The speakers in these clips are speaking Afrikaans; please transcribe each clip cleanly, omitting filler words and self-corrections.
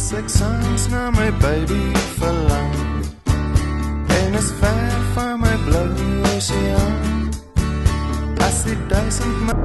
As ek soms na my baby verlang en is ver van my blou oseaan, as die 1000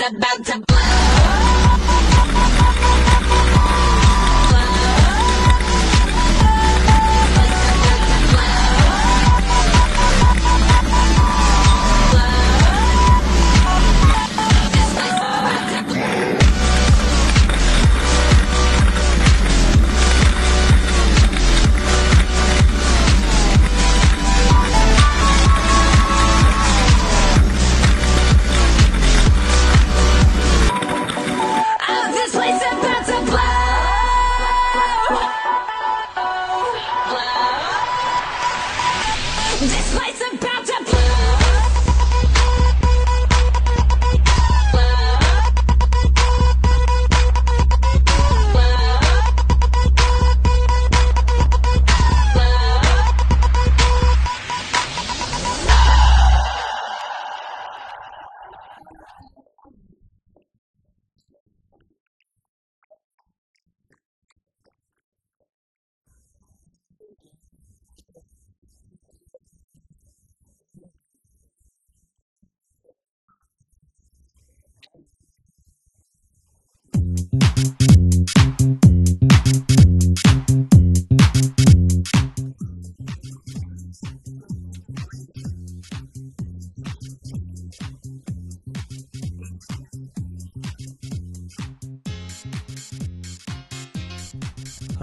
about to blow.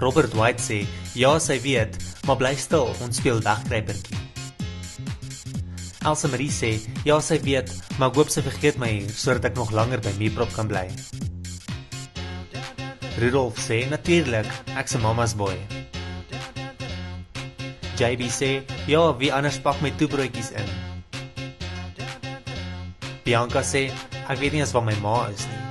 Robert White sê, ja sy weet, maar bly stil, ons speel wegkruipertjie. Elsa Marie sê, ja sy weet, maar ek hoop sy vergeet my hier, sodat ek nog langer by Meeprop kan bly. Rudolf sê, natuurlik, ek se mama's boy. JB sê, ja, wie anders pak my toebroodjies in. Bianca sê, ek weet nie eens waar my ma is nie.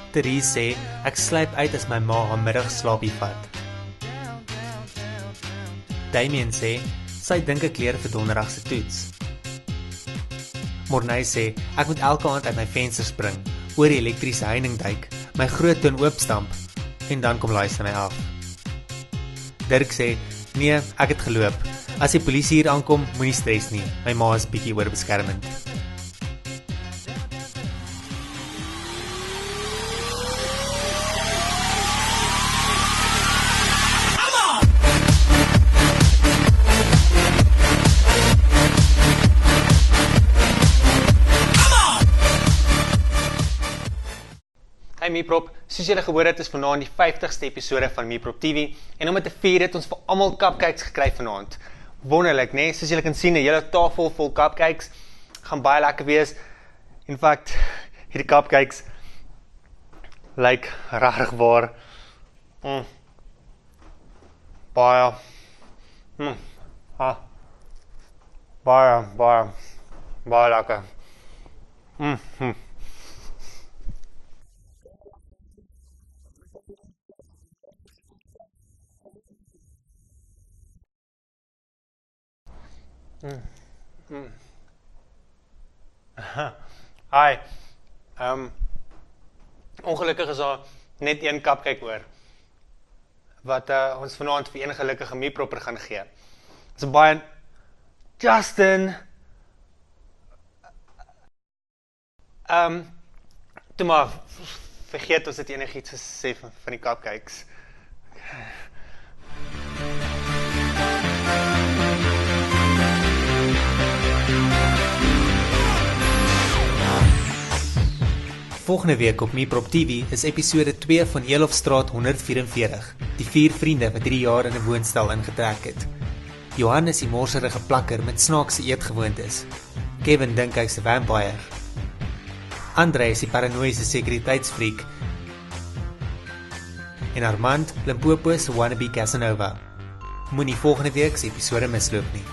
Therese sê, ek sluip uit as my ma haar middagslaapie vat. Damien sê, sy dink ek leer vir donderdag se toets. Morney sê, ek moet elke aand uit my venster spring, oor die elektriese heining duik, my groot toon oopstamp, en dan kom luister my af. Dirk sê, nee, ek het geloop. As die polisie hier aankom, moenie stres nie, my ma is bietjie oorbeskermend. Meeprop, soos julle gehoor het, is vanaand die 50ste episode van Meeprop TV en om dit te vier het ons vir almal cupcakes gekry vanaand. Wonderlik, né? Soos julle kan sien, 'n hele tafel vol cupcakes. Gaan baie lekker wees. In fact, hierdie cupcakes lyk regtig waar baie baie lekker. Hi. Ongelukkig is daar net een cupcake oor wat ons vanaand vir een gelukkige meepropper gaan gee. Dis baie Justin. Toe maar vergeet ons het enigiets gesê van die cupcakes. Volgende week op Meeprop TV is episode 2 van Eelhofstraat 144, die 4 vriende wat hierdie jaar in 'n woonstel ingetrek het. Johan is die morserige plakker met snaakse eetgewoontes. Kevin dink hy's 'n vampire. Andre is die paranoïese sekuriteitsfreak. En Armand, Limpopo se wannabe Casanova. Moenie volgende week se episode misloop nie.